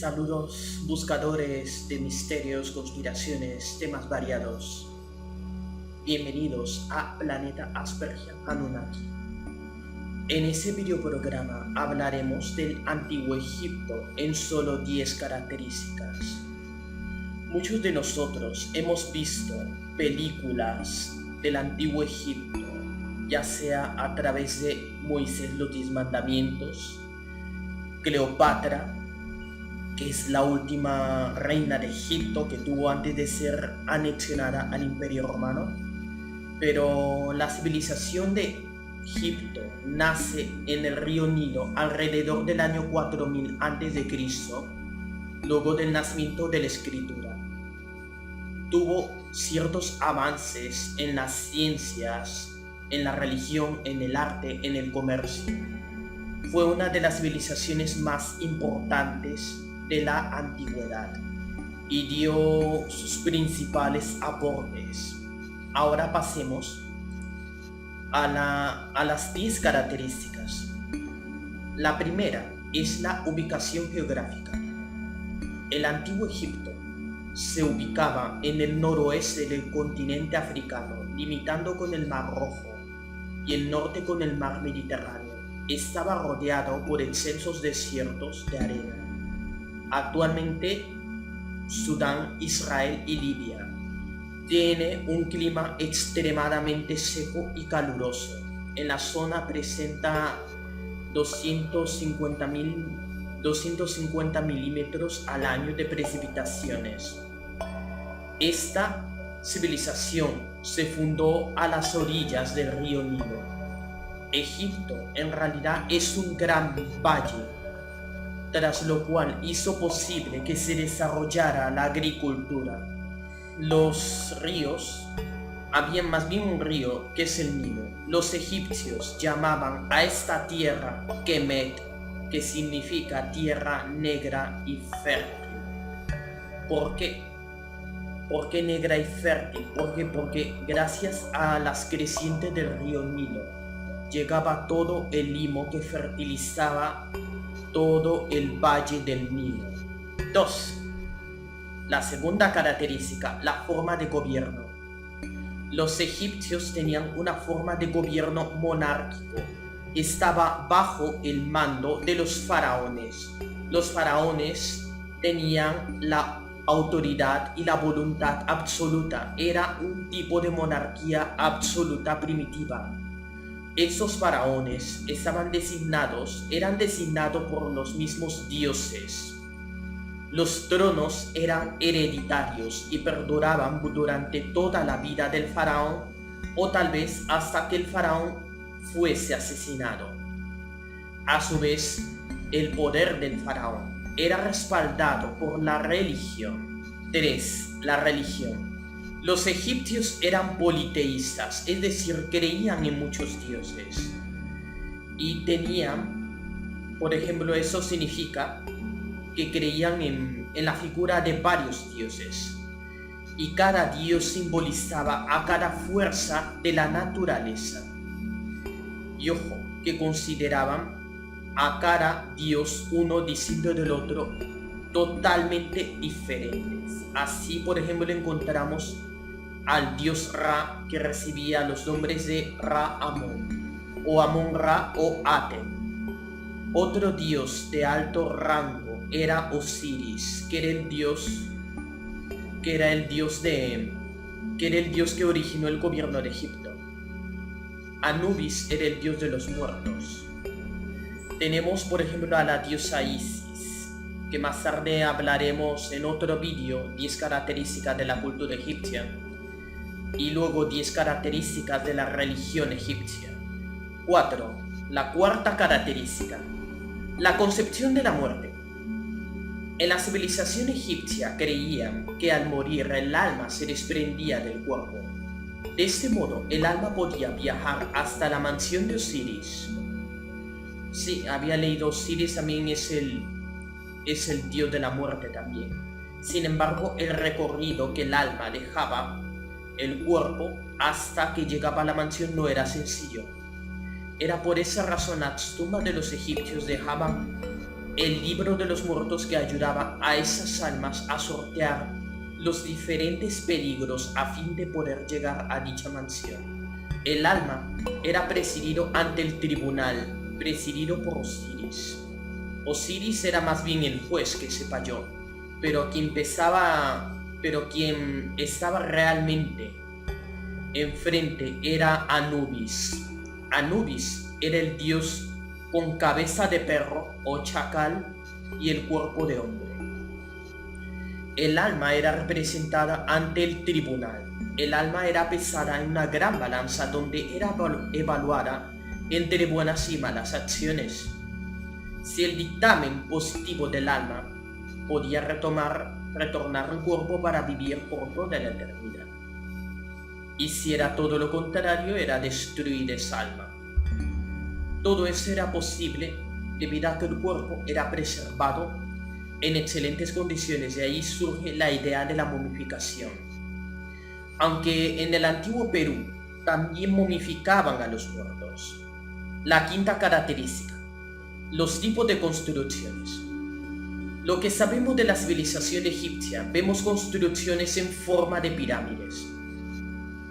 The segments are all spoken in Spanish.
Saludos buscadores de misterios, conspiraciones, temas variados. Bienvenidos a Planeta Aspergia Anunnaki. En ese videoprograma hablaremos del Antiguo Egipto en solo 10 características. Muchos de nosotros hemos visto películas del Antiguo Egipto, ya sea a través de Moisés los 10 mandamientos, Cleopatra, que es la última reina de Egipto que tuvo antes de ser anexionada al Imperio Romano. Pero la civilización de Egipto nace en el río Nilo alrededor del año 4000 a.C., luego del nacimiento de la escritura. Tuvo ciertos avances en las ciencias, en la religión, en el arte, en el comercio. Fue una de las civilizaciones más importantes de la antigüedad y dio sus principales aportes. Ahora pasemos a las 10 características. La primera es la ubicación geográfica. El Antiguo Egipto se ubicaba en el noroeste del continente africano, limitando con el Mar Rojo y el norte con el Mar Mediterráneo. Estaba rodeado por extensos desiertos de arena. Actualmente, Sudán, Israel y Libia tiene un clima extremadamente seco y caluroso. En la zona presenta 250 milímetros al año de precipitaciones. Esta civilización se fundó a las orillas del río Nilo. Egipto en realidad es un gran valle, tras lo cual hizo posible que se desarrollara la agricultura. Los ríos, había más bien un río que es el Nilo. Los egipcios llamaban a esta tierra Kemet, que significa tierra negra y fértil. ¿Por qué? ¿Por qué negra y fértil? Porque gracias a las crecientes del río Nilo llegaba todo el limo que fertilizaba todo el valle del Nilo. 2. La segunda característica, la forma de gobierno. Los egipcios tenían una forma de gobierno monárquico. Estaba bajo el mando de los faraones. Los faraones tenían la autoridad y la voluntad absoluta. Era un tipo de monarquía absoluta primitiva. Esos faraones eran designados por los mismos dioses. Los tronos eran hereditarios y perduraban durante toda la vida del faraón o tal vez hasta que el faraón fuese asesinado. A su vez, el poder del faraón era respaldado por la religión. 3. La religión. Los egipcios eran politeístas, es decir, creían en muchos dioses. Y tenían, por ejemplo, eso significa que creían en la figura de varios dioses. Y cada dios simbolizaba a cada fuerza de la naturaleza. Y ojo, que consideraban a cada dios uno distinto del otro, totalmente diferentes. Así, por ejemplo, encontramos al dios Ra, que recibía los nombres de Ra-Amón, o Amón-Ra o Aten. Otro dios de alto rango era Osiris, que era el dios que originó el gobierno de Egipto. Anubis era el dios de los muertos. Tenemos, por ejemplo, a la diosa Isis, que más tarde hablaremos en otro vídeo, 10 características de la cultura egipcia, y luego 10 características de la religión egipcia. 4. La cuarta característica, la concepción de la muerte. En la civilización egipcia creían que al morir el alma se desprendía del cuerpo. De este modo, el alma podía viajar hasta la mansión de Osiris. Sí, había leído, Osiris también es el dios de la muerte también. Sin embargo, el recorrido que el alma dejaba el cuerpo hasta que llegaba a la mansión no era sencillo. Era por esa razón las tumbas de los egipcios dejaban el libro de los muertos que ayudaba a esas almas a sortear los diferentes peligros a fin de poder llegar a dicha mansión. El alma era presidido ante el tribunal, presidido por Osiris. Osiris era más bien el juez, que sepa yo, pero quien estaba realmente enfrente era Anubis. Anubis era el dios con cabeza de perro o chacal y el cuerpo de hombre. El alma era representada ante el tribunal. El alma era pesada en una gran balanza donde era evaluada entre buenas y malas acciones. Si el dictamen positivo del alma podía retornar al cuerpo para vivir por toda la eternidad. Y si era todo lo contrario, era destruir esa alma. Todo eso era posible debido a que el cuerpo era preservado en excelentes condiciones, y ahí surge la idea de la momificación. Aunque en el antiguo Perú también momificaban a los muertos. La quinta característica: los tipos de construcciones. Lo que sabemos de la civilización egipcia, vemos construcciones en forma de pirámides.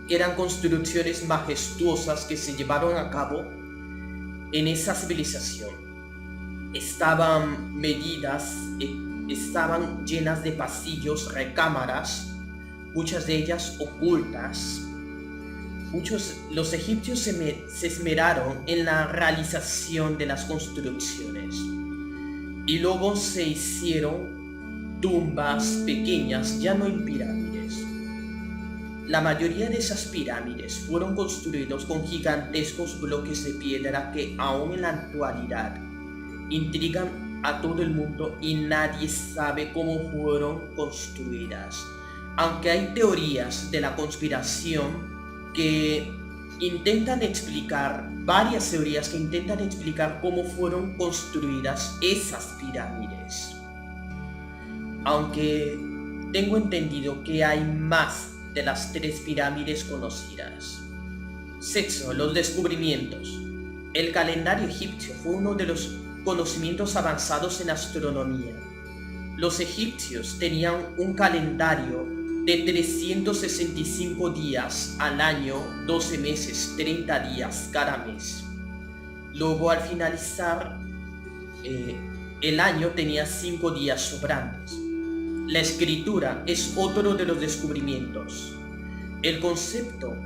Eran construcciones majestuosas que se llevaron a cabo en esa civilización. Estaban medidas, estaban llenas de pasillos, recámaras, muchas de ellas ocultas. Los egipcios se esmeraron en la realización de las construcciones y luego se hicieron tumbas pequeñas, ya no en pirámides. La mayoría de esas pirámides fueron construidos con gigantescos bloques de piedra que aún en la actualidad intrigan a todo el mundo y nadie sabe cómo fueron construidas. Aunque hay teorías de la conspiración que intentan explicar, varias teorías que intentan explicar cómo fueron construidas esas pirámides. Aunque tengo entendido que hay más de las 3 pirámides conocidas. Sexto, los descubrimientos. El calendario egipcio fue uno de los conocimientos avanzados en astronomía. Los egipcios tenían un calendario de 365 días al año, 12 meses, 30 días cada mes. Luego, al finalizar el año, tenía 5 días sobrantes. La escritura es otro de los descubrimientos. El concepto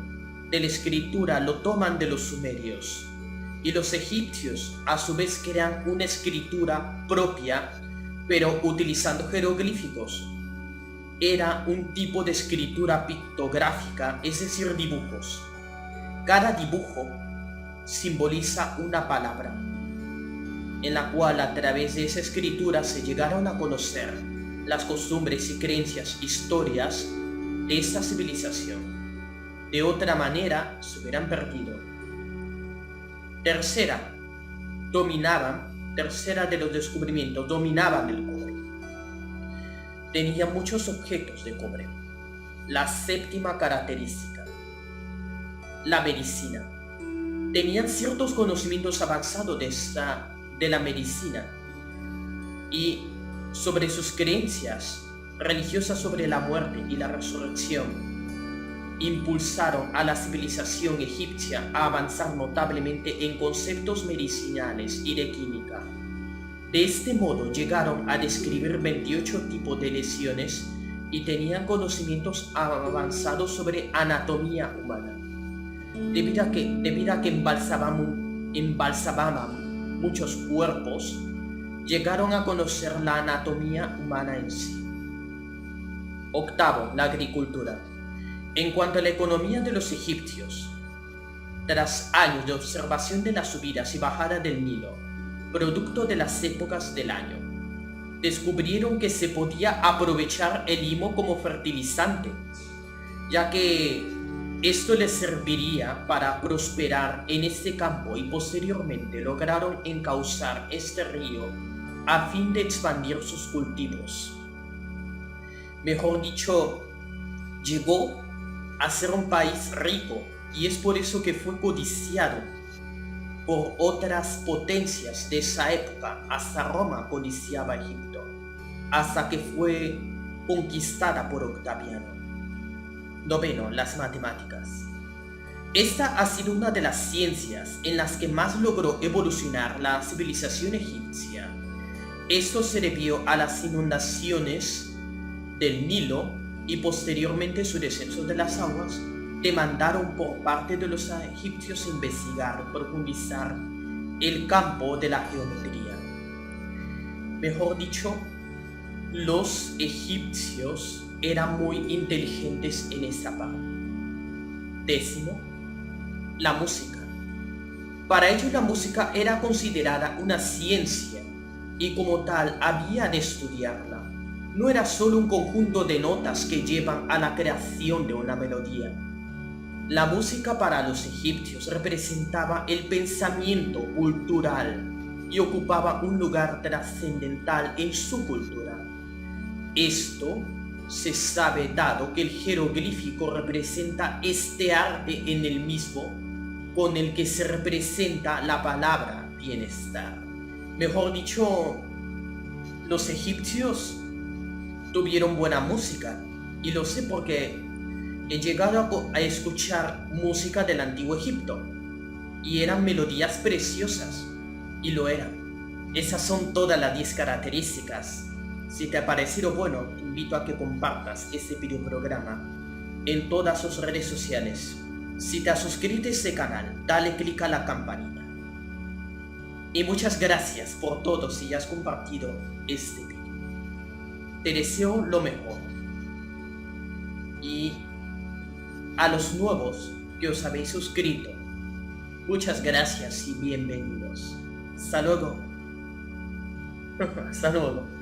de la escritura lo toman de los sumerios, y los egipcios a su vez crean una escritura propia, pero utilizando jeroglíficos. Era un tipo de escritura pictográfica, es decir, dibujos. Cada dibujo simboliza una palabra, en la cual a través de esa escritura se llegaron a conocer las costumbres y creencias, historias de esta civilización. De otra manera, se hubieran perdido. Tercera de los descubrimientos, dominaban el cobre. Tenían muchos objetos de cobre. La séptima característica: la medicina. Tenían ciertos conocimientos avanzados de la medicina y sobre sus creencias religiosas sobre la muerte y la resurrección. Impulsaron a la civilización egipcia a avanzar notablemente en conceptos medicinales y de química. De este modo llegaron a describir 28 tipos de lesiones y tenían conocimientos avanzados sobre anatomía humana. Debido a que embalsamaban muchos cuerpos, llegaron a conocer la anatomía humana en sí. Octavo, la agricultura. En cuanto a la economía de los egipcios, tras años de observación de las subidas y bajadas del Nilo, producto de las épocas del año, descubrieron que se podía aprovechar el limo como fertilizante, ya que esto les serviría para prosperar en este campo, y posteriormente lograron encauzar este río a fin de expandir sus cultivos. Mejor dicho, llegó a ser un país rico, y es por eso que fue codiciado por otras potencias de esa época hasta Roma codiciaba Egipto, hasta que fue conquistada por Octaviano. Noveno, las matemáticas. Esta ha sido una de las ciencias en las que más logró evolucionar la civilización egipcia. Esto se debió a las inundaciones del Nilo y posteriormente su descenso de las aguas demandaron por parte de los egipcios investigar y profundizar el campo de la geometría. Mejor dicho, los egipcios eran muy inteligentes en esta parte. Décimo, la música. Para ellos la música era considerada una ciencia y como tal había de estudiarla. No era solo un conjunto de notas que llevan a la creación de una melodía. La música para los egipcios representaba el pensamiento cultural y ocupaba un lugar trascendental en su cultura. Esto se sabe dado que el jeroglífico representa este arte en el mismo con el que se representa la palabra bienestar. Mejor dicho, los egipcios tuvieron buena música, y lo sé porque he llegado a escuchar música del antiguo Egipto, y eran melodías preciosas, y lo eran. Esas son todas las 10 características. Si te ha parecido bueno, te invito a que compartas este videoprograma en todas sus redes sociales. Si te has suscrito a este canal, dale click a la campanita. Y muchas gracias por todo si has compartido este video. Te deseo lo mejor. Y a los nuevos que os habéis suscrito, muchas gracias y bienvenidos. Hasta luego. Hasta luego.